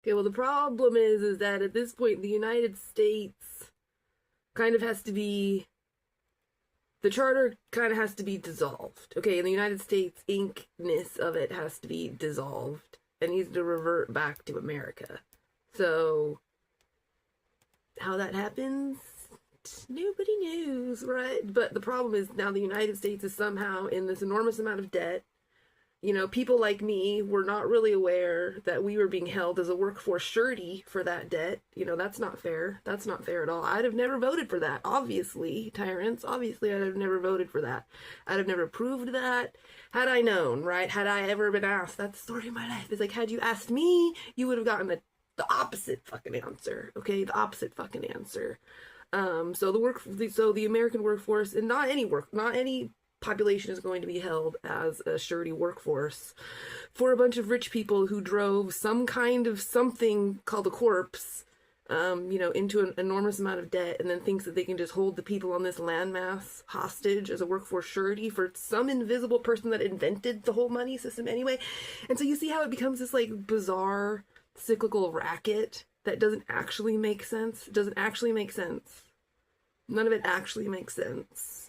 Okay, well, the problem is that at this point, the United States kind of has to be, the charter kind of has to be dissolved. Okay, and the United States Inc.-ness of it has to be dissolved and needs to revert back to America. So, how that happens, nobody knows, right? But the problem is now the United States is somehow in this enormous amount of debt. You know, people like me were not really aware that we were being held as a workforce surety for that debt. You know, that's not fair. That's not fair at all. I'd have never voted for that. Obviously, tyrants, obviously I'd have never voted for that. I'd have never approved that. Had I known, right? Had I ever been asked, that's the story of my life. It's like, had you asked me, you would have gotten the opposite fucking answer. Okay? The opposite fucking answer. So the American workforce, and not any population is going to be held as a surety workforce for a bunch of rich people who drove some kind of something called a corpse, into an enormous amount of debt, and then thinks that they can just hold the people on this landmass hostage as a workforce surety for some invisible person that invented the whole money system anyway. And so you see how it becomes this like bizarre cyclical racket that doesn't actually make sense. It doesn't actually make sense. None of it actually makes sense.